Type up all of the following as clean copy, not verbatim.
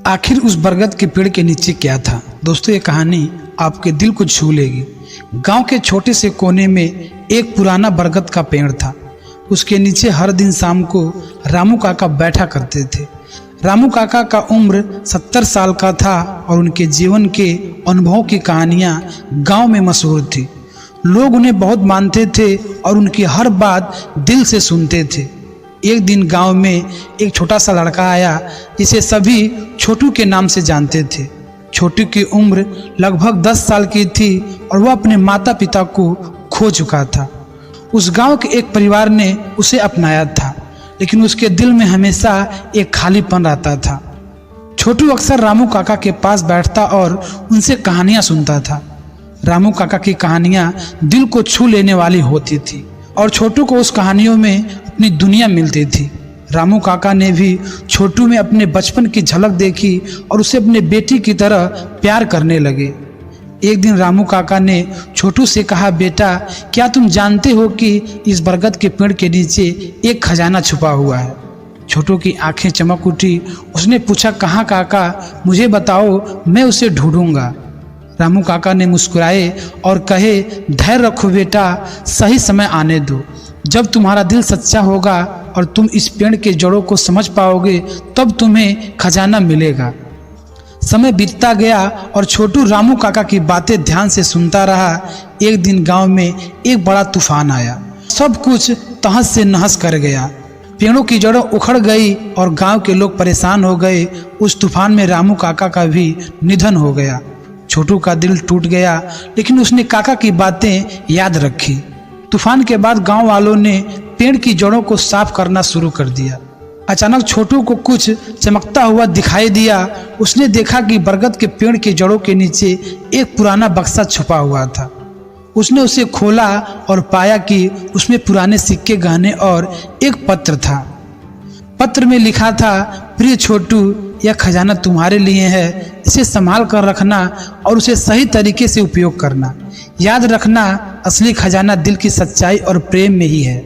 आखिर उस बरगद के पेड़ के नीचे क्या था? दोस्तों, ये कहानी आपके दिल को छू लेगी। गांव के छोटे से कोने में एक पुराना बरगद का पेड़ था। उसके नीचे हर दिन शाम को रामू काका बैठा करते थे। रामू काका का उम्र 70 साल का था और उनके जीवन के अनुभवों की कहानियां गांव में मशहूर थी। लोग उन्हें बहुत मानते थे और उनकी हर बात दिल से सुनते थे। एक दिन गांव में एक छोटा सा लड़का आया जिसे सभी छोटू के नाम से जानते थे। छोटू की उम्र लगभग 10 साल की थी और वह अपने माता पिता को खो चुका था। उस गांव के एक परिवार ने उसे अपनाया था, लेकिन उसके दिल में हमेशा एक खालीपन रहता था। छोटू अक्सर रामू काका के पास बैठता और उनसे कहानियां सुनता था। रामू काका की कहानियां दिल को छू लेने वाली होती थी और छोटू को उस कहानियों में अपनी दुनिया मिलती थी। रामू काका ने भी छोटू में अपने बचपन की झलक देखी और उसे अपने बेटी की तरह प्यार करने लगे। एक दिन रामू काका ने छोटू से कहा, बेटा, क्या तुम जानते हो कि इस बरगद के पेड़ के नीचे एक खजाना छुपा हुआ है? छोटू की आंखें चमक उठी। उसने पूछा, कहाँ काका? मुझे बताओ, मैं उसे ढूंढूंगा। रामू काका ने मुस्कुराए और कहे, धैर्य रखो बेटा, सही समय आने दो। जब तुम्हारा दिल सच्चा होगा और तुम इस पेड़ के जड़ों को समझ पाओगे, तब तुम्हें खजाना मिलेगा। समय बीतता गया और छोटू रामू काका की बातें ध्यान से सुनता रहा। एक दिन गांव में एक बड़ा तूफान आया। सब कुछ तहस से नहस कर गया। पेड़ों की जड़ें उखड़ गई और गांव के लोग परेशान हो गए। उस तूफान में रामू काका का भी निधन हो गया। छोटू का दिल टूट गया, लेकिन उसने काका की बातें याद रखी। तूफान के बाद गांव वालों ने पेड़ की जड़ों को साफ करना शुरू कर दिया। अचानक छोटू को कुछ चमकता हुआ दिखाई दिया। उसने देखा कि बरगद के पेड़ की जड़ों के नीचे एक पुराना बक्सा छुपा हुआ था। उसने उसे खोला और पाया कि उसमें पुराने सिक्के, गहने और एक पत्र था। पत्र में लिखा था, प्रिय छोटू, यह खजाना तुम्हारे लिए है। इसे संभाल कर रखना और उसे सही तरीके से उपयोग करना। याद रखना, असली खजाना दिल की सच्चाई और प्रेम में ही है।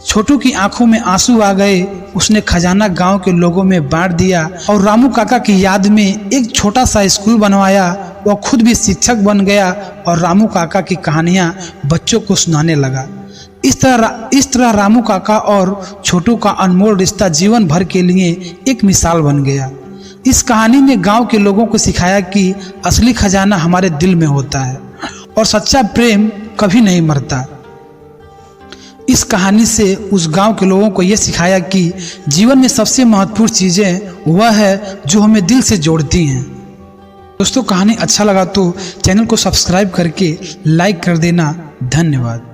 छोटू की आंखों में आंसू आ गए। उसने खजाना गांव के लोगों में बांट दिया और रामू काका की याद में एक छोटा सा स्कूल बनवाया। वह खुद भी शिक्षक बन गया और रामू काका की कहानियां बच्चों को सुनाने लगा। इस तरह रामू काका और छोटू का अनमोल रिश्ता जीवन भर के लिए एक मिसाल बन गया। इस कहानी ने गांव के लोगों को सिखाया कि असली खजाना हमारे दिल में होता है और सच्चा प्रेम कभी नहीं मरता। इस कहानी से उस गांव के लोगों को यह सिखाया कि जीवन में सबसे महत्वपूर्ण चीज़ें वह है जो हमें दिल से जोड़ती हैं। दोस्तों, कहानी अच्छा लगा तो चैनल को सब्सक्राइब करके लाइक कर देना। धन्यवाद।